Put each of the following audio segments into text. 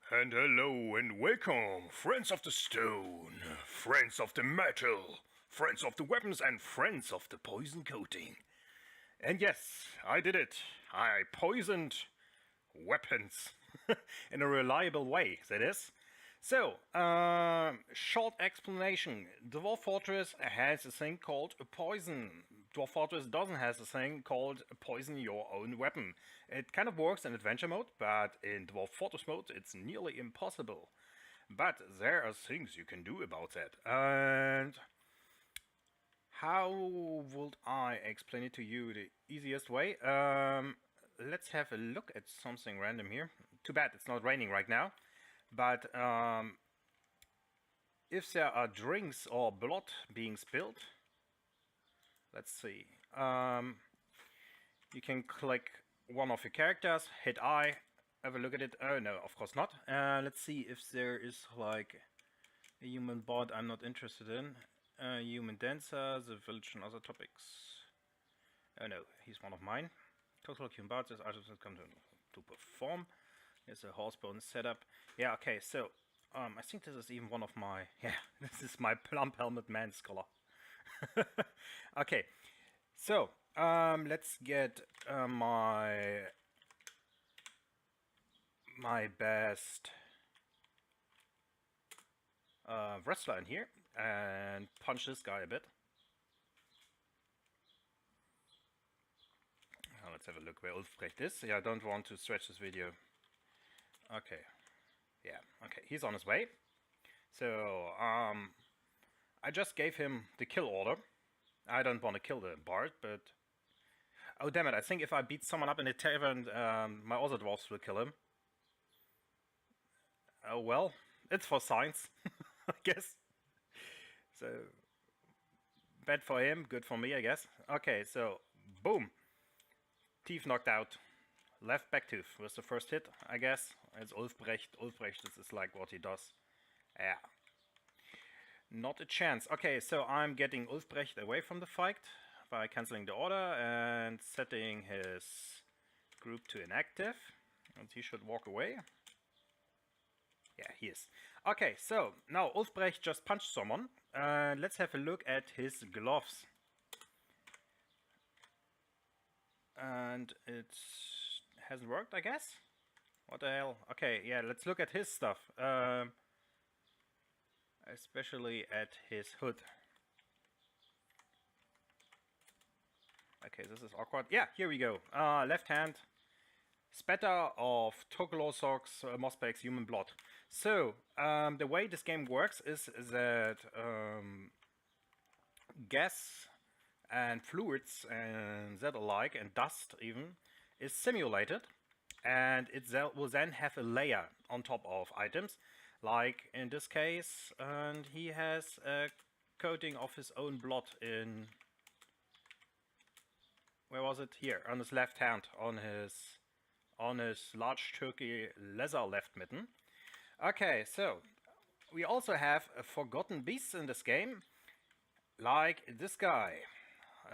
And hello and welcome, friends of the stone, friends of the metal, friends of the weapons, and friends of the poison coating. And yes, I did it. I poisoned weapons in a reliable way, that is. So, short explanation. Dwarf Fortress has a thing called a poison. Dwarf Fortress doesn't have a thing called poison your own weapon. It kind of works in adventure mode, but in Dwarf Fortress mode it's nearly impossible. But there are things you can do about that. And how would I explain it to you the easiest way? Let's have a look at something random here. Too bad it's not raining right now. But if there are drinks or blood being spilled, let's see. You can click one of your characters, hit I, have a look at it. Oh no, of course not. Let's see if there is like a human bot I'm not interested in. Human dancer, the village and other topics. Oh no, he's one of mine. Total human bots as items that come to perform. There's a horsebone setup. Yeah, okay, so I think this is even one of my... Yeah, this is my plump helmet man scholar. Okay, so let's get my best wrestler in here and punch this guy a bit. Let's have a look where Ulfbrecht is. Yeah, I don't want to stretch this video. Okay, yeah, okay, he's on his way. So, I just gave him the kill order. I don't want to kill the bard, but... Oh, damn it, I think if I beat someone up in the tavern, my other dwarfs will kill him. Oh, well, it's for science, I guess. So, bad for him, good for me, I guess. Okay, so, boom. Teeth knocked out. Left back tooth was the first hit, I guess. It's Ulfbrecht. Ulfbrecht, this is like what he does. Yeah. Not a chance. Okay, so I'm getting Ulfbrecht away from the fight by cancelling the order and setting his group to inactive. And he should walk away. Yeah, he is. Okay, so now Ulfbrecht just punched someone. Let's have a look at his gloves. And it hasn't worked, I guess? What the hell? Okay, yeah, let's look at his stuff. Especially at his hood. Okay, this is awkward. Yeah, here we go. Left hand. Spatter of Togolosok's Mossback's human blood. So, the way this game works is that gas and fluids and that alike, and dust even, is simulated, and it will then have a layer on top of items, like in this case, and he has a coating of his own blood in... Where was it? Here, on his left hand, on his large turkey leather left mitten. Okay, so we also have forgotten beasts in this game, like this guy.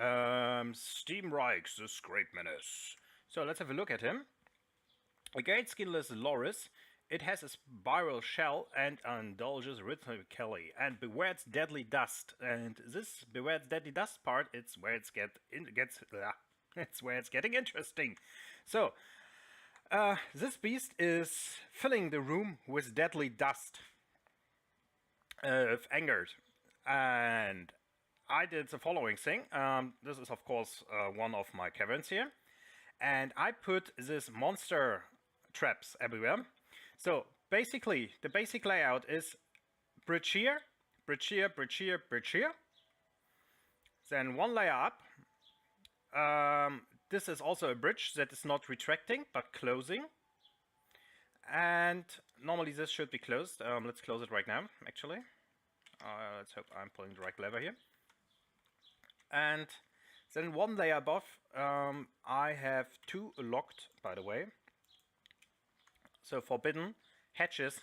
Steamreich, this great menace. So let's have a look at him. Again, skinless loris. It has a spiral shell and indulges rhythmically. And beware its deadly dust. And this beware its deadly dust part, it's where it's it's where it's getting interesting. So this beast is filling the room with deadly dust of anger. And I did the following thing. This is of course one of my caverns here, and I put this monster traps everywhere. So basically the basic layout is bridge here, bridge here, bridge here, bridge here, then one layer up. This is also a bridge that is not retracting but closing, and normally this should be closed. Let's close it right now actually. Let's hope I'm pulling the right lever here. And then one layer above, I have two locked, by the way. So forbidden hatches.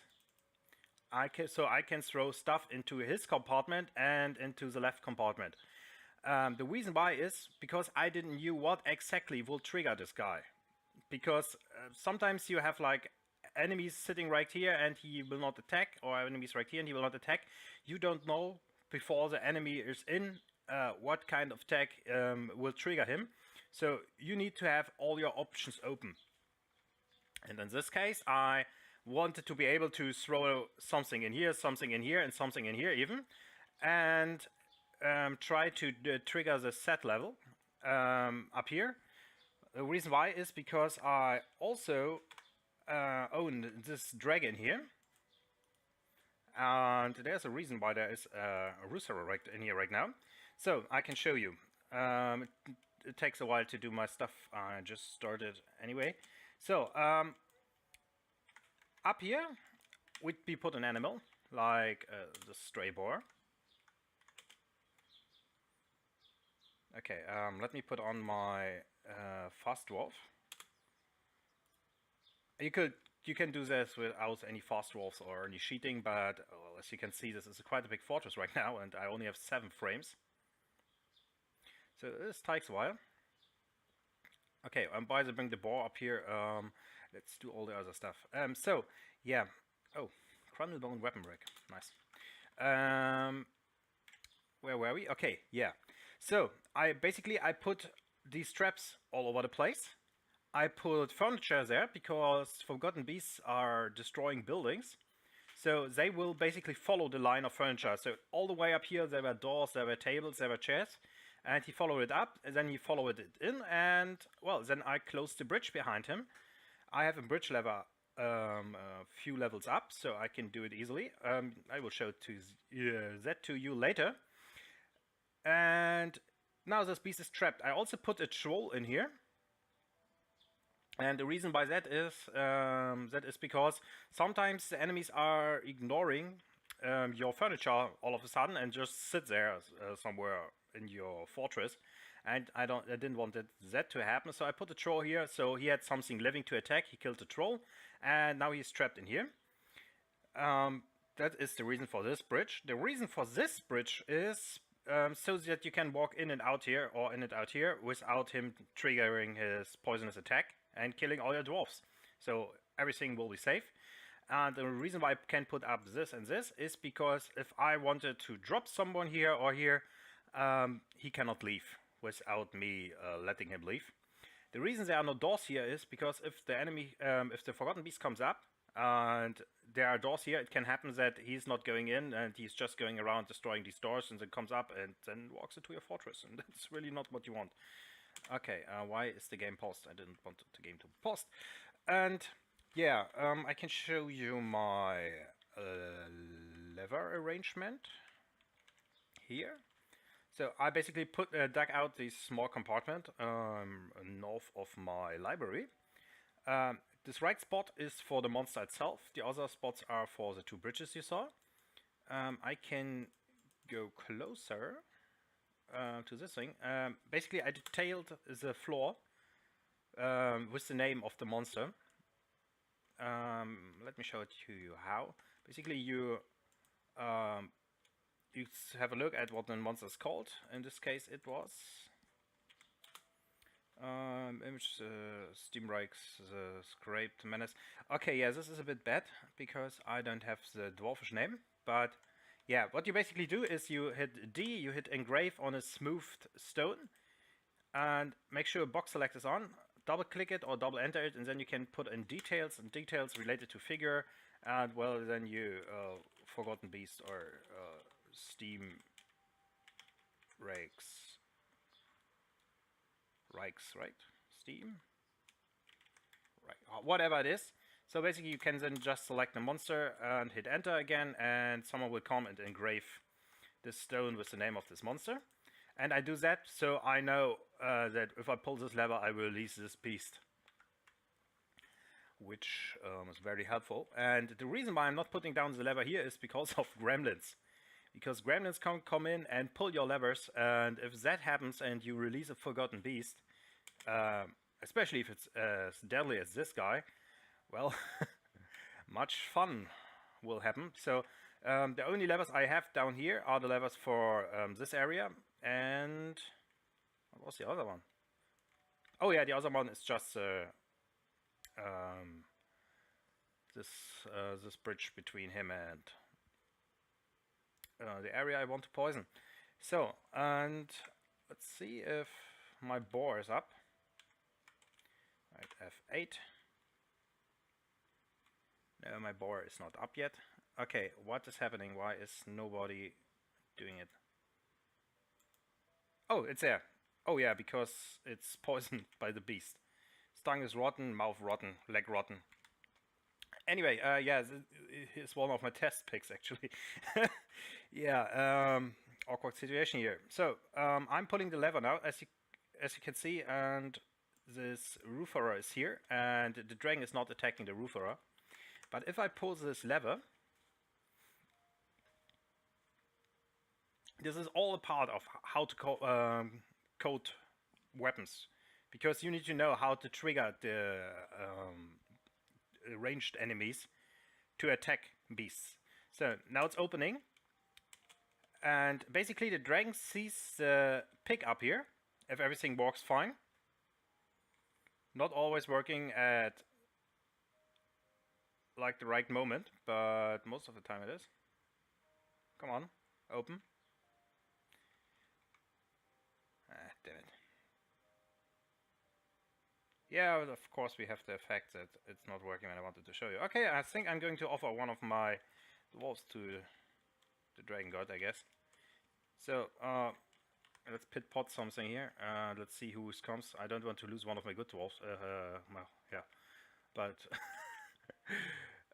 So I can throw stuff into his compartment and into the left compartment. The reason why is because I didn't know what exactly will trigger this guy. Because sometimes you have like enemies sitting right here and he will not attack, or enemies right here and he will not attack. You don't know before the enemy is in what kind of attack will trigger him. So you need to have all your options open. And in this case, I wanted to be able to throw something in here, something in here, and something in here even, and try to trigger the set level up here. The reason why is because I also own this dragon here, and there's a reason why there is a rooster right in here right now. So I can show you. It takes a while to do my stuff. I just started anyway. So up here would be put an animal like the stray boar. Okay, let me put on my fast dwarf. You can do this without any fast dwarfs or any cheating, but well, as you can see, this is quite a big fortress right now, and I only have 7 frames. So this takes a while. Okay, by the bring the boar up here. Let's do all the other stuff. So yeah. Oh, crumble bone weapon brick. Nice. Where were we? Okay, yeah. So I put these traps all over the place. I put furniture there because forgotten beasts are destroying buildings. So they will basically follow the line of furniture. So all the way up here there were doors, there were tables, there were chairs. And he followed it up, and then he followed it in, and well, then I closed the bridge behind him. I have a bridge lever a few levels up, so I can do it easily. I will show that to you later. And now this beast is trapped. I also put a troll in here. And the reason why that is because sometimes the enemies are ignoring your furniture all of a sudden and just sit there somewhere in your fortress, and I didn't want that to happen, so I put a troll here. So he had something living to attack. He killed the troll, and now he's trapped in here. That is the reason for this bridge. The reason for this bridge is so that you can walk in and out here, or in and out here, without him triggering his poisonous attack and killing all your dwarfs. So everything will be safe. And the reason why I can put up this and this is because if I wanted to drop someone here or here, he cannot leave without me letting him leave. The reason there are no doors here is because if the enemy, if the Forgotten Beast comes up and there are doors here, it can happen that he's not going in and he's just going around destroying these doors, and then comes up and then walks into your fortress, and that's really not what you want. Okay, why is the game paused? I didn't want the game to be paused. And yeah, I can show you my lever arrangement here. So I basically dug out this small compartment north of my library. This right spot is for the monster itself. The other spots are for the 2 bridges you saw. I can go closer to this thing. Basically I detailed the floor with the name of the monster. Let me show it to you how. Basically you have a look at what the monster is called. In this case it was image Steamrikes, the Scraped Menace. Okay, yeah, this is a bit bad because I don't have the dwarfish name, but yeah, what you basically do is you hit D, you hit engrave on a smoothed stone, and make sure box select is on, double click it or double enter it, and then you can put in details and details related to figure, and well, then you Forgotten Beast or Steam Rakes, right? Steam, right? Whatever it is. So basically, you can then just select the monster and hit enter again, and someone will come and engrave this stone with the name of this monster. And I do that so I know that if I pull this lever, I will release this beast, which is very helpful. And the reason why I'm not putting down the lever here is because of gremlins. Because gremlins can come in and pull your levers, and if that happens and you release a Forgotten Beast, especially if it's as deadly as this guy, well, much fun will happen. So the only levers I have down here are the levers for this area, and what was the other one? Oh yeah, the other one is just the this bridge between him and the area I want to poison. So, and let's see if my boar is up. Right, F8. No, my boar is not up yet. Okay, what is happening? Why is nobody doing it? Oh, it's there. Oh yeah, because it's poisoned by the beast. Tongue is rotten, mouth rotten, leg rotten. Anyway, yeah, it's one of my test picks actually. Yeah, awkward situation here. So I'm pulling the lever now, as you can see, and this rooferer is here, and the dragon is not attacking the rooferer. But if I pull this lever, this is all a part of how to code weapons, because you need to know how to trigger the ranged enemies to attack beasts. So now it's opening, and basically the dragon sees the pig up here if everything works fine. Not always working at like the right moment, but most of the time it is. Come on, open. Ah, damn it. Yeah, of course we have the effect that it's not working when I wanted to show you. Okay, I think I'm going to offer one of my dwarves to the dragon god, I guess. So, let's pit pot something here. Let's see who comes. I don't want to lose one of my good dwarves. Yeah, but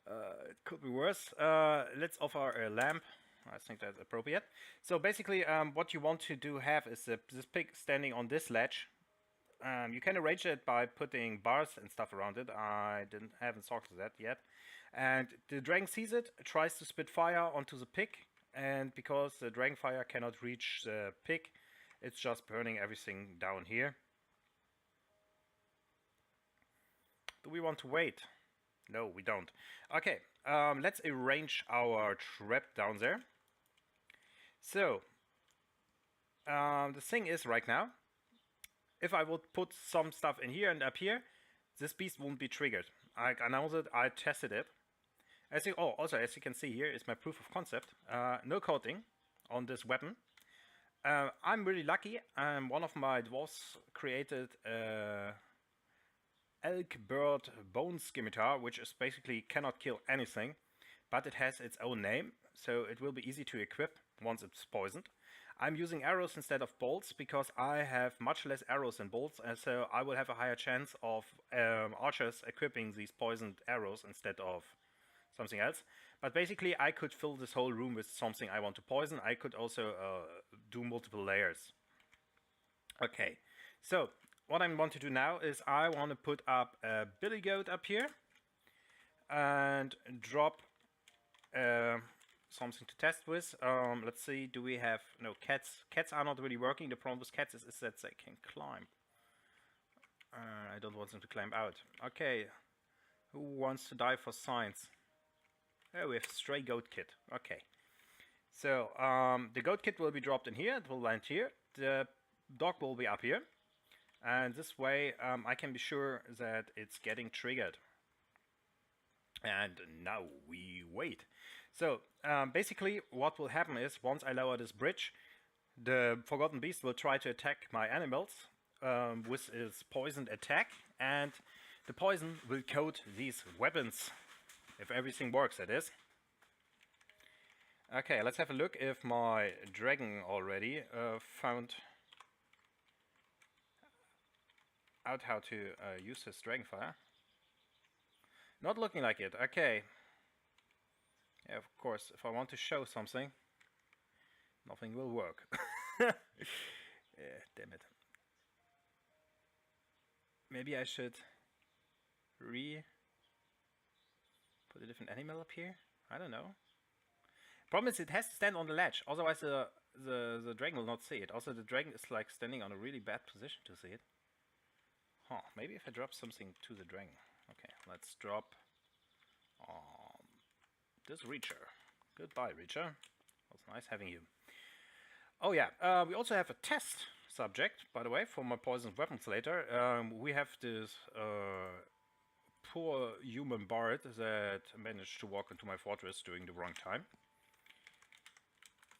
it could be worse. Let's offer a lamp. I think that's appropriate. So basically, what you want to do have is this pig standing on this ledge. You can arrange it by putting bars and stuff around it. I haven't talked to that yet. And the dragon sees it, tries to spit fire onto the pig, and because the dragon fire cannot reach the pig, it's just burning everything down here. Do we want to wait? No, we don't. Okay, let's arrange our trap down there. So, the thing is right now, if I would put some stuff in here and up here, this beast won't be triggered. I announced it, I tested it. Also, as you can see here is my proof of concept. No coating on this weapon. I'm really lucky. One of my dwarves created elk bird bone scimitar, which is basically cannot kill anything, but it has its own name, so it will be easy to equip once it's poisoned. I'm using arrows instead of bolts because I have much less arrows than bolts, and so I will have a higher chance of archers equipping these poisoned arrows instead of something else. But basically I could fill this whole room with something I want to poison. I could also do multiple layers. Okay, so what I want to do now is I want to put up a billy goat up here and drop something to test with. Let's see, do we have... no, cats. Cats are not really working. The problem with cats is that they can climb. I don't want them to climb out. Okay, who wants to die for science? Oh, we have stray goat kit. Okay. So, the goat kit will be dropped in here. It will land here. The dog will be up here. And this way, I can be sure that it's getting triggered. And now we wait. So, basically, what will happen is, once I lower this bridge, the Forgotten Beast will try to attack my animals with its poisoned attack, and the poison will coat these weapons. If everything works, that is. Okay, let's have a look if my dragon already found out how to use his dragon fire. Not looking like it. Okay. Yeah, of course, if I want to show something, nothing will work. Yeah, damn it. Maybe I should put a different animal up here? I don't know. Problem is it has to stand on the ledge, otherwise the dragon will not see it. Also the dragon is like standing on a really bad position to see it. Huh, maybe if I drop something to the dragon. Okay, let's drop this Reacher. Goodbye, Reacher. It was nice having you. Oh yeah, we also have a test subject, by the way, for my poisoned weapons later. We have this poor human bard that managed to walk into my fortress during the wrong time.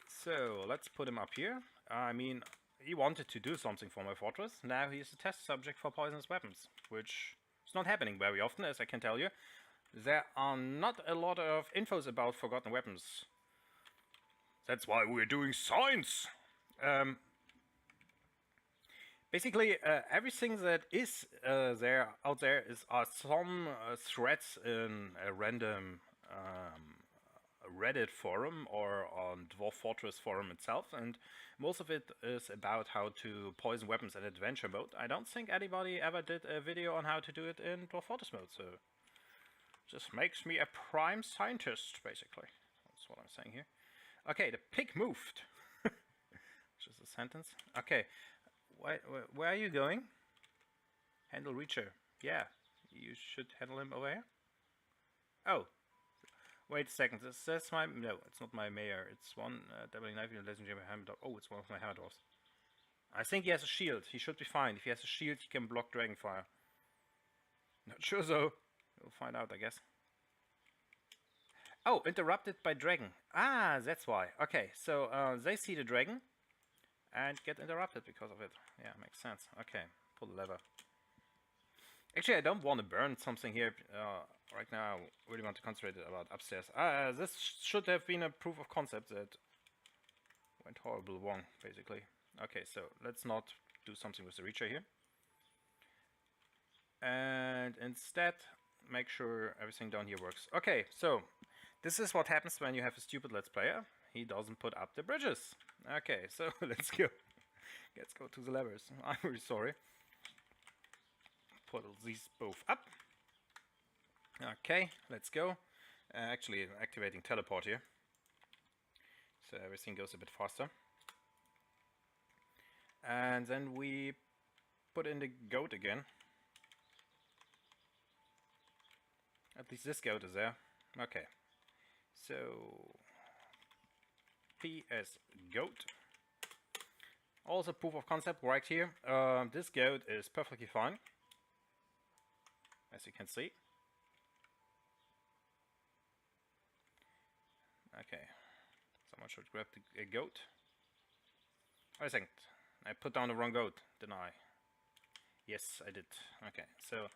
So let's put him up here. I mean, he wanted to do something for my fortress. Now he is a test subject for poisonous weapons, which is not happening very often, as I can tell you. There are not a lot of infos about forgotten weapons. That's why we're doing science! Basically, everything that is out there are some threads in a random Reddit forum or on Dwarf Fortress forum itself, and most of it is about how to poison weapons in adventure mode. I don't think anybody ever did a video on how to do it in Dwarf Fortress mode, so just makes me a prime scientist, basically. That's what I'm saying here. Okay, the pig moved. Just a sentence. Okay, where are you going? Handle Reacher. Yeah, you should handle him over here. Oh, wait a second. That's my... No, it's not my mayor. It's one doubling knife in a legendary hammer dog. Oh, it's one of my hammer dogs. I think he has a shield. He should be fine. If he has a shield, he can block dragonfire. Not sure though. We'll find out, I guess. Oh, interrupted by dragon. Ah, that's why. Okay, so they see the dragon and get interrupted because of it. Yeah, makes sense. Okay, pull the lever. Actually, I don't want to burn something here right now. I really want to concentrate about upstairs. This should have been a proof of concept that went horribly wrong, basically. Okay, so let's not do something with the Reacher here. And instead, make sure everything down here works. Okay, so this is what happens when you have a stupid Let's Player. He doesn't put up the bridges. Okay, so let's go. Let's go to the levers. I'm really sorry. Put these both up. Okay, let's go. Actually, activating teleport here. So everything goes a bit faster. And then we put in the goat again. At least this goat is there. Okay. So PS goat. Also proof of concept right here. This goat is perfectly fine, as you can see. Okay. Someone should grab the goat. Wait a second. I put down the wrong goat, didn't I? Yes, I did. Okay, so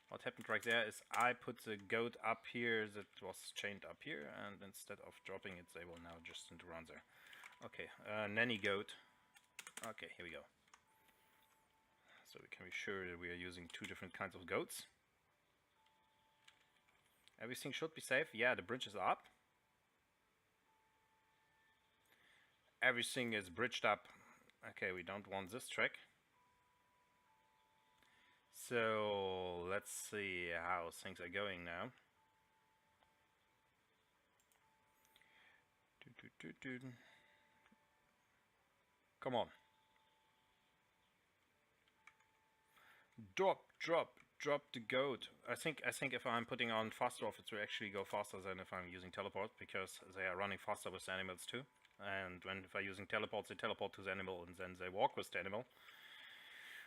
what happened right there is I put the goat up here that was chained up here, and instead of dropping it, they will now just around there. Okay, nanny goat. Okay, here we go. So we can be sure that we are using two different kinds of goats. Everything should be safe. Yeah, the bridge is up. Everything is bridged up. Okay, we don't want this track. So let's see how things are going now. Come on. Drop the goat. I think if I'm putting on faster off, it will actually go faster than if I'm using teleport, because they are running faster with the animals too. And if I'm using teleports, they teleport to the animal and then they walk with the animal,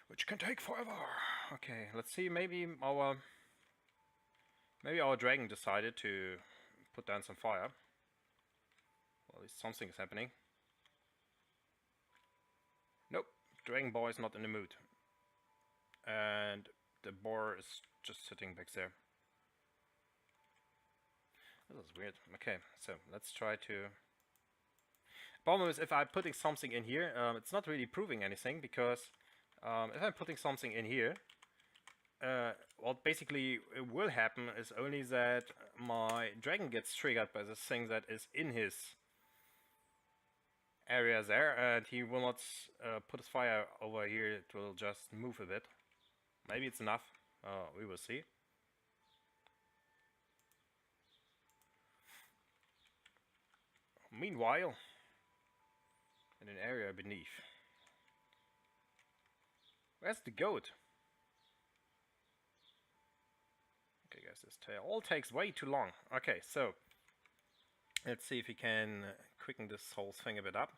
which can take forever. Okay, let's see. Maybe our dragon decided to put down some fire. Well, at least something is happening. Nope, dragon boy is not in the mood, and the boar is just sitting back there. This is weird. Okay, so let's try to... Problem is, if I'm putting something in here, it's not really proving anything, because if I'm putting something in here, what basically will happen is only that my dragon gets triggered by this thing that is in his area there, and he will not put his fire over here. It will just move a bit. Maybe it's enough. We will see. Meanwhile, in an area beneath. Where's the goat? Okay guys, this all takes way too long. Okay, so let's see if we can quicken this whole thing a bit up.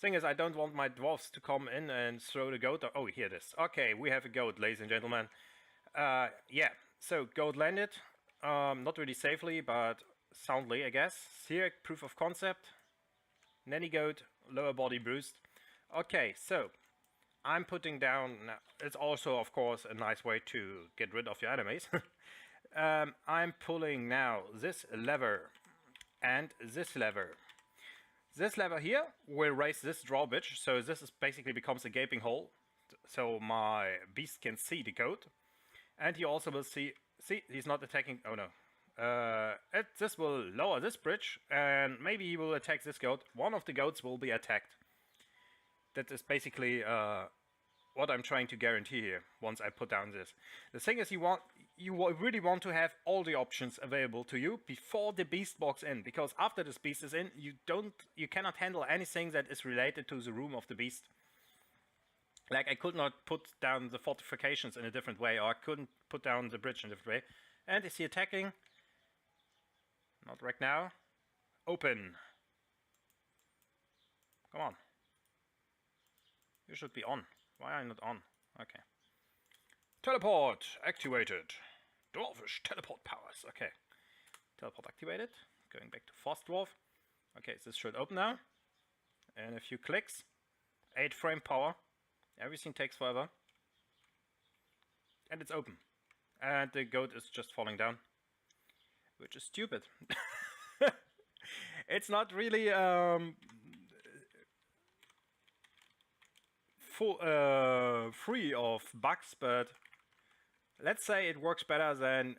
Thing is, I don't want my dwarfs to come in and throw the goat. Oh, here it is. Okay, we have a goat, ladies and gentlemen. Yeah, so goat landed. Not really safely, but soundly, I guess. Here, proof of concept. Nanny goat, lower body boost. Okay, so I'm putting down. Now, it's also, of course, a nice way to get rid of your enemies. I'm pulling now this lever and this lever. This lever here will raise this drawbridge, so this is basically becomes a gaping hole, so my beast can see the goat, and he also will see he's not attacking. Oh no, this will lower this bridge, and maybe he will attack this goat. One of the goats will be attacked. That is basically what I'm trying to guarantee here. Once I put down this, the thing is, you really want to have all the options available to you before the beast walks in, because after this beast is in, you cannot handle anything that is related to the room of the beast. Like, I could not put down the fortifications in a different way, or I couldn't put down the bridge in a different way. And is he attacking? Not right now. Open. Come on. You should be on. Why are you not on? Okay. Teleport activated. Dwarfish teleport powers. Okay. Teleport activated. Going back to Fast Dwarf. Okay, this should open now. And a few clicks. 8 frame power. Everything takes forever. And it's open. And the goat is just falling down. Which is stupid. It's not really free of bugs, but let's say it works better than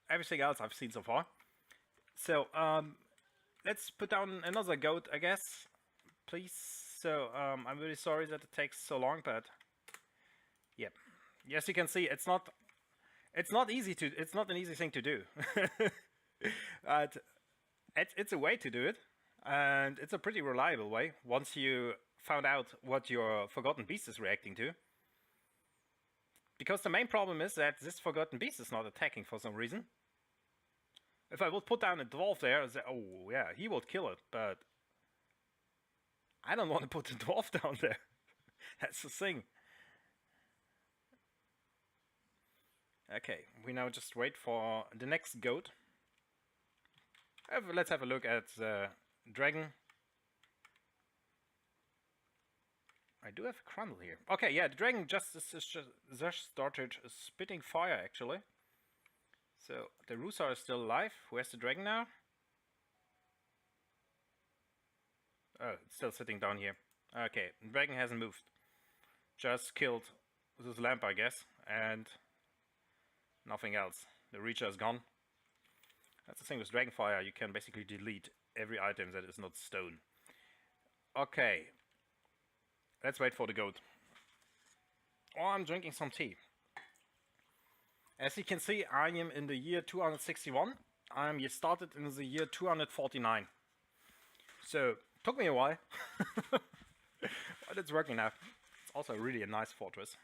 everything else I've seen so far. So let's put down another goat, I guess, please. So I'm really sorry that it takes so long, but yeah, yes, you can see it's not an easy thing to do. But it's a way to do it, and it's a pretty reliable way once you found out what your Forgotten Beast is reacting to. Because the main problem is that this Forgotten Beast is not attacking for some reason. If I would put down a dwarf there, oh yeah, he would kill it, but I don't want to put a dwarf down there. That's the thing. Okay, we now just wait for the next goat. Let's have a look at the dragon. I do have a crumble here. Okay, yeah, the dragon just started spitting fire, actually. So the Rusar is still alive. Where's the dragon now? Oh, it's still sitting down here. Okay, the dragon hasn't moved. Just killed this lamp, I guess, and nothing else. The Reacher is gone. That's the thing with Dragonfire, you can basically delete every item that is not stone. Okay. Let's wait for the goat. Oh, I'm drinking some tea. As you can see, I am in the year 261. You started in the year 249. So, took me a while. But it's working now. It's also really a nice fortress.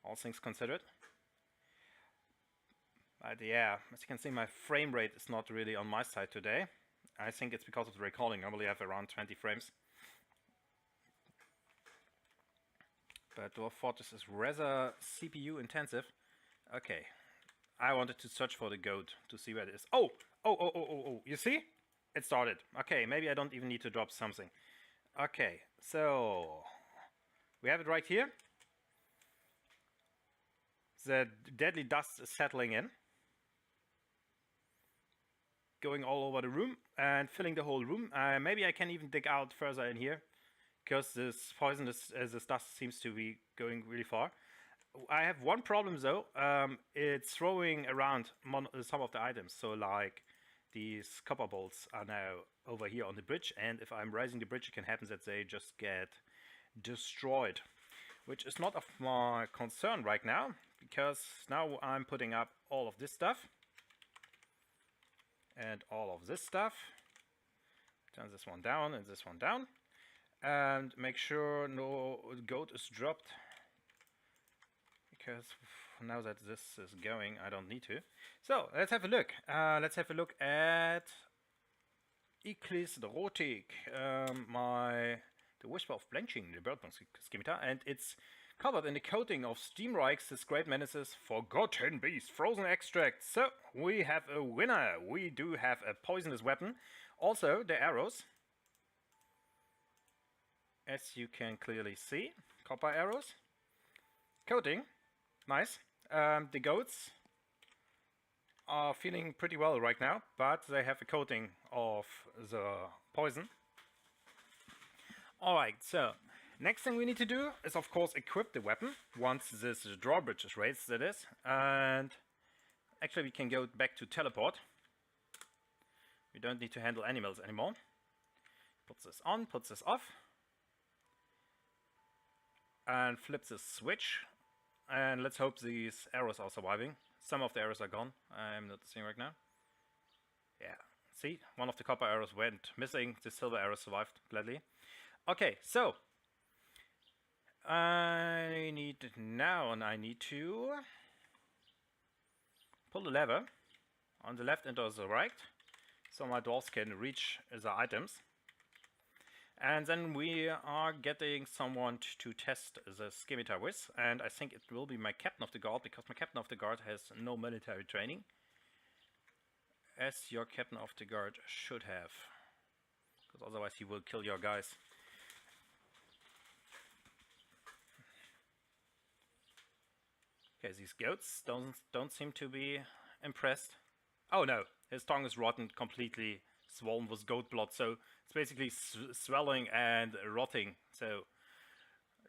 All things considered. But yeah, as you can see, my frame rate is not really on my side today. I think it's because of the recording. Normally I have around 20 frames. But Dwarf Fortress is rather CPU intensive. Okay, I wanted to search for the goat to see where it is. Oh! You see? It started. Okay, maybe I don't even need to drop something. Okay, so we have it right here. The deadly dust is settling in. Going all over the room and filling the whole room. Maybe I can even dig out further in here, because this poison, this dust seems to be going really far. I have one problem though. It's throwing around some of the items. So like these copper bolts are now over here on the bridge, and if I'm raising the bridge, it can happen that they just get destroyed, which is not of my concern right now, because now I'm putting up all of this stuff. And all of this stuff. Turn this one down and this one down. And make sure no goat is dropped. Because now that this is going, I don't need to. So, let's have a look. Let's have a look at Ecclesrotic, the Whisper of Blanching, the Birdman Scimitar, and it's covered in a coating of Steamreich's His Great Menaces, Forgotten Beast, Frozen Extract. So, we have a winner. We do have a poisonous weapon. Also, the arrows, as you can clearly see, copper arrows. Coating, nice. The goats are feeling pretty well right now, but they have a coating of the poison. Alright, so next thing we need to do is of course equip the weapon once this drawbridge is raised, that is. And actually we can go back to teleport. We don't need to handle animals anymore. Puts this on, puts this off. And flips the switch. And let's hope these arrows are surviving. Some of the arrows are gone, I'm noticing right now. Yeah, see, one of the copper arrows went missing, the silver arrow survived, gladly. Okay, so I need to pull the lever on the left and on the right, so my dwarves can reach the items. And then we are getting someone to test the scimitar with, and I think it will be my captain of the guard, because my captain of the guard has no military training, as your captain of the guard should have, because otherwise he will kill your guys. Okay, these goats don't seem to be impressed. Oh no, his tongue is rotten, completely swollen with goat blood, so it's basically swelling and rotting, so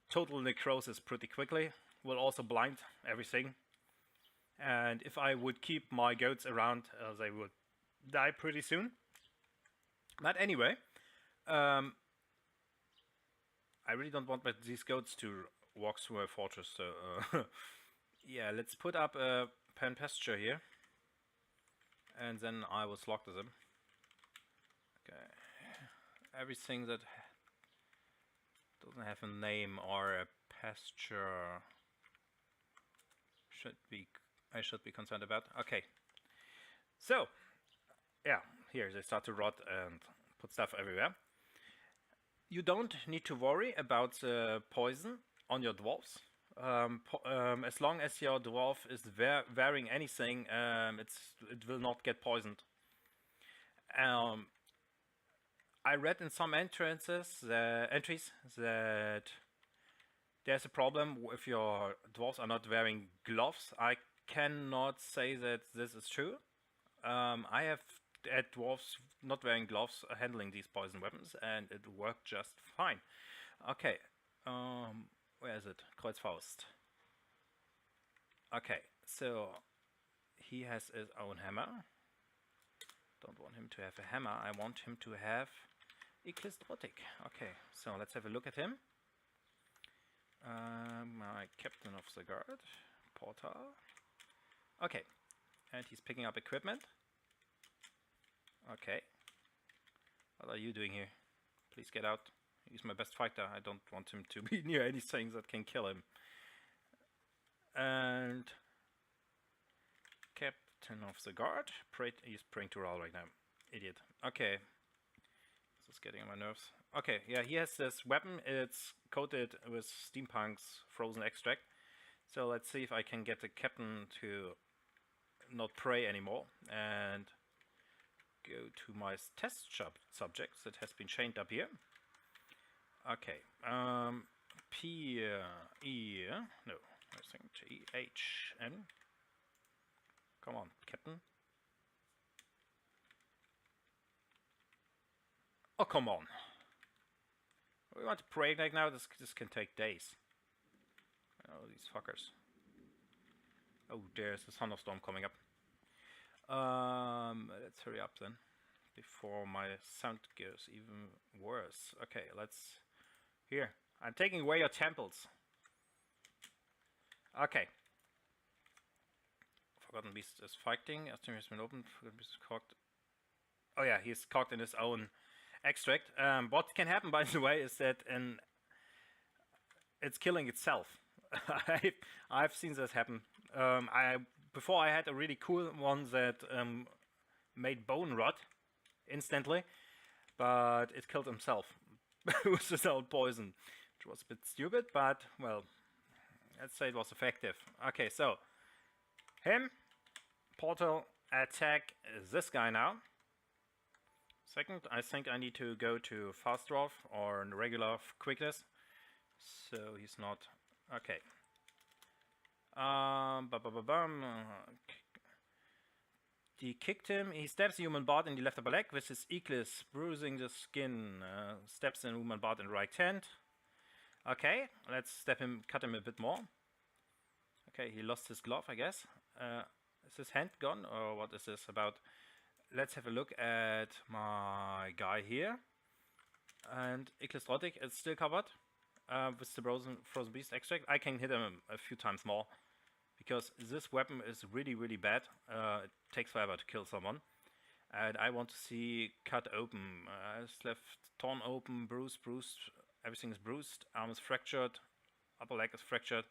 total necrosis pretty quickly. Will also blind everything, and if I would keep my goats around, they would die pretty soon. But anyway, I really don't want these goats to walk through a fortress, so yeah, let's put up a pen pasture here, and then I will slaughter them. Okay, everything that doesn't have a name or a pasture I should be concerned about. Okay, so yeah, here they start to rot and put stuff everywhere. You don't need to worry about poison on your dwarves. As long as your dwarf is wearing anything, it will not get poisoned. I read in some entries that there's a problem if your dwarves are not wearing gloves. I cannot say that this is true. I have had dwarves not wearing gloves handling these poison weapons, and it worked just fine. Okay, where is it? Kreuzfaust. Okay, so he has his own hammer. Don't want him to have a hammer, I want him to have Ecclesrotic. Okay, so let's have a look at him. My captain of the guard, Porter. Okay, and he's picking up equipment. Okay, what are you doing here? Please get out. He's my best fighter. I don't want him to be near anything that can kill him. And captain of the guard. He's praying to roll right now. Idiot. Okay. This is getting on my nerves. Okay, yeah, he has this weapon. It's coated with Steampunk's frozen extract. So let's see if I can get the captain to not pray anymore and go to my test subjects that has been chained up here. Okay, no, I think T-H-N. Come on, captain. Oh, come on. We want to pray right now? This can take days. Oh, these fuckers. Oh, there's a thunderstorm coming up. Let's hurry up then, before my sound goes even worse. Okay, let's... Here, I'm taking away your temples. Okay. Forgotten Beast is fighting. Aston has been opened. Forgotten Beast is cocked. Oh yeah, he's cocked in his own extract. What can happen, by the way, is that it's killing itself. I've seen this happen. Before I had a really cool one that made bone rot instantly, but it killed himself with his own poison, which was a bit stupid, but well, let's say it was effective. Okay, so him, portal, attack this guy now. Second, I think I need to go to fast dwarf or regular quickness, so he's not okay. He kicked him. He stabs the human bard in the left upper leg with his Eclis, bruising the skin. Stabs the human bard in the right hand. Okay, let's stab him, cut him a bit more. Okay, he lost his glove, I guess. Is his hand gone, or what is this about? Let's have a look at my guy here. And Ecclestrotic is still covered with the frozen beast extract. I can hit him a few times more, because this weapon is really, really bad. It takes forever to kill someone. And I want to see cut open. It's left torn open, bruised. Everything is bruised. Arm is fractured. Upper leg is fractured.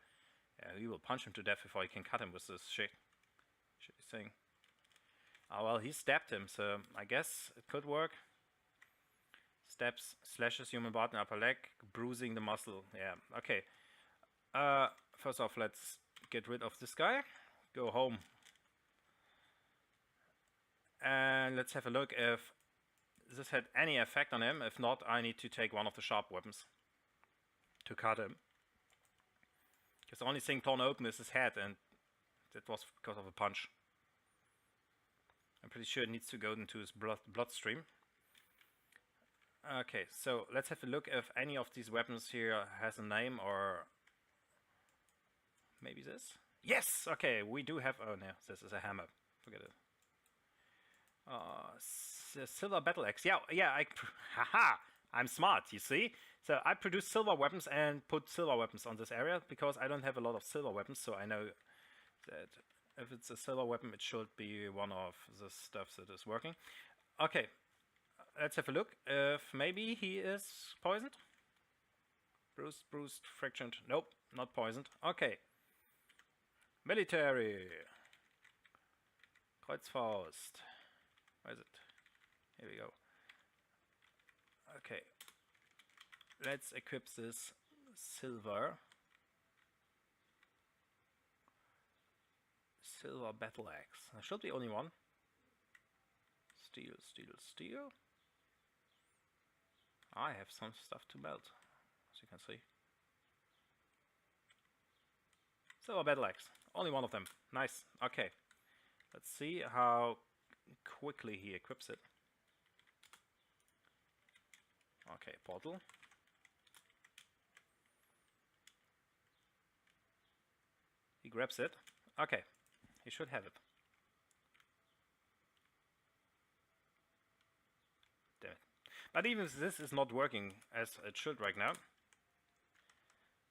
Yeah, we will punch him to death before he can cut him with this shitty thing. Oh well, he stabbed him, so I guess it could work. Stabs, slashes human bard in upper leg, bruising the muscle. Yeah, okay. First off, let's get rid of this guy. Go home. And let's have a look if this had any effect on him. If not, I need to take one of the sharp weapons to cut him. Because the only thing torn open is his head, and that was because of a punch. I'm pretty sure it needs to go into his bloodstream. Okay, so let's have a look if any of these weapons here has a name, or maybe this? Yes! Okay, we do have... Oh no, this is a hammer. Forget it. Silver battle axe. Yeah, haha! I'm smart, you see? So I produce silver weapons and put silver weapons on this area, because I don't have a lot of silver weapons, so I know that if it's a silver weapon, it should be one of the stuff that is working. Okay, let's have a look if maybe he is poisoned. Bruised, fractured. Nope, not poisoned. Okay. Military. Kreuzfaust. Where is it? Here we go. Okay. Let's equip this silver battle axe. There should be only one. Steel. I have some stuff to melt, as you can see. Silver battle axe. Only one of them. Nice. Okay. Let's see how quickly he equips it. Okay, portal. He grabs it. Okay. He should have it. Damn it. But even if this is not working as it should right now,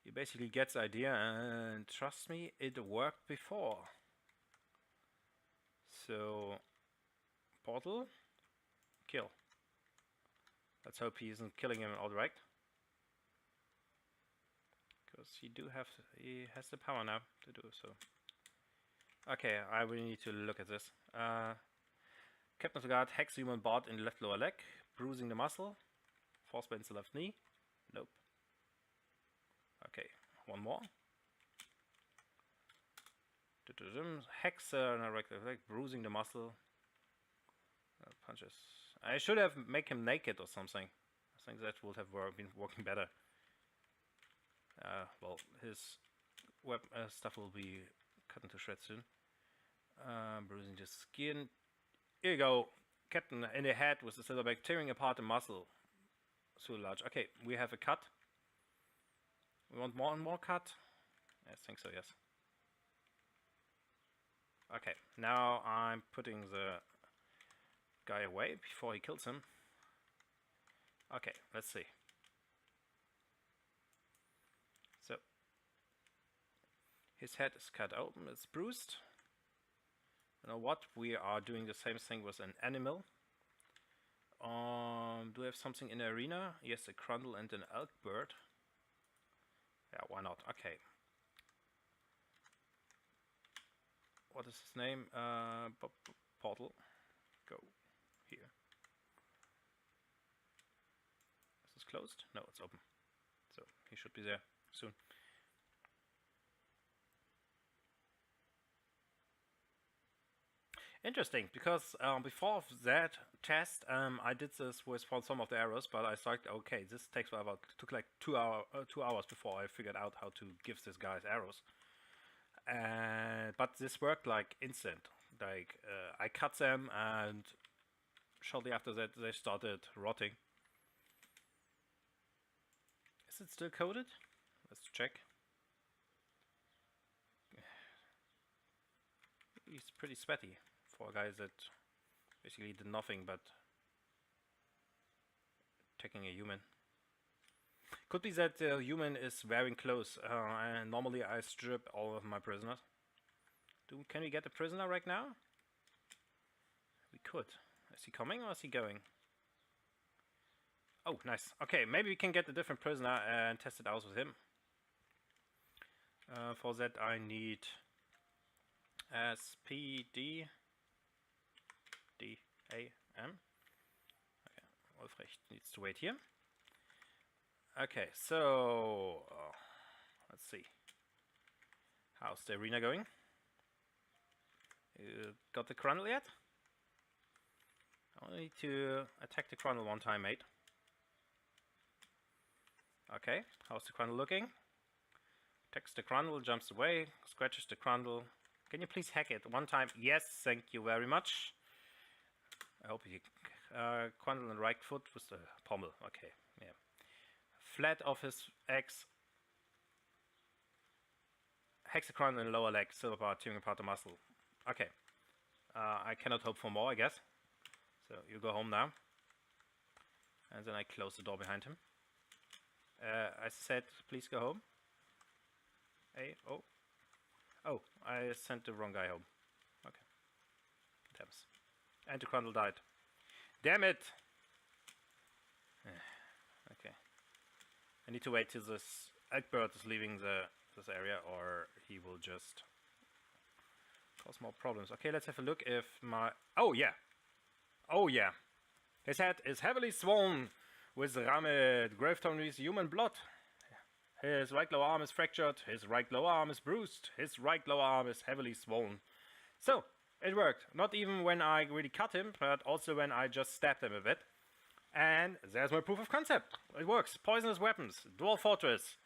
he basically gets the idea, and trust me, it worked before. So, portal, kill. Let's hope he isn't killing him outright, because he has the power now to do so. Okay, I really need to look at this. Captain of the Guard hacks human bard in the left lower leg, bruising the muscle. Force bends the left knee. Nope. Okay, one more. Hacks in the right lower leg, bruising the muscle. Punches. I should have make him naked or something. I think that would have been working better. Well, his web stuff will be cut into shreds soon. Bruising the skin. Here you go. Captain in the head with the silverback, tearing apart the muscle. So large. Okay, we have a cut. We want more and more cut? I think so, yes. Okay, now I'm putting the guy away before he kills him. Okay, let's see. So, his head is cut open, it's bruised. You know what? We are doing the same thing with an animal. Do we have something in the arena? Yes, a crundle and an elk bird. Yeah, why not? Okay. What is his name? Portal. Go here. closed? No, it's open. So he should be there soon. Interesting, because before that test, I did this with some of the arrows, but I thought, okay, this takes about took like 2 hours before I figured out how to give this guy's arrows. But this worked like instant. Like I cut them, and shortly after that they started rotting. Is it still coated? Let's check. He's pretty sweaty for guys that basically did nothing but attacking a human. Could be that the human is wearing clothes, and normally I strip all of my prisoners. Can we get a prisoner right now? We could. Is he coming or is he going? Oh, nice. Okay, maybe we can get a different prisoner and test it out with him. For that I need SPD DAM. Okay, Wolfrecht needs to wait here. Okay, so let's see. How's the arena going? You got the Crundle yet? I need to attack the Crundle one time, mate. Okay, how's the Crundle looking? Attacks the Crundle, jumps away, scratches the Crundle. Can you please hack it one time? Yes, thank you very much. I hope you Crundle and right foot with the pommel. Okay, yeah. Flat of his axe. Hacks the Crundle in lower leg, silver part, tearing apart the muscle. Okay. I cannot hope for more, I guess. So you go home now. And then I close the door behind him. I said, please go home. Hey, oh. Oh, I sent the wrong guy home. Okay. Thames. And the Crundle died. Damn it! Okay. I need to wait till this Egbert is leaving this area, or he will just cause more problems. Okay, let's have a look if my... Oh, yeah! Oh, yeah! His head is heavily swollen with rammed grave-toned human blood. His right lower arm is fractured, his right lower arm is bruised, his right lower arm is heavily swollen. So, it worked. Not even when I really cut him, but also when I just stabbed him a bit. And there's my proof of concept. It works. Poisonous weapons. Dwarf Fortress.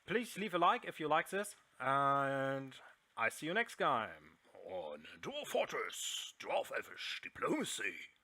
Please leave a like if you like this. And I see you next time. On Dwarf Fortress, Dwarf-Elvish diplomacy.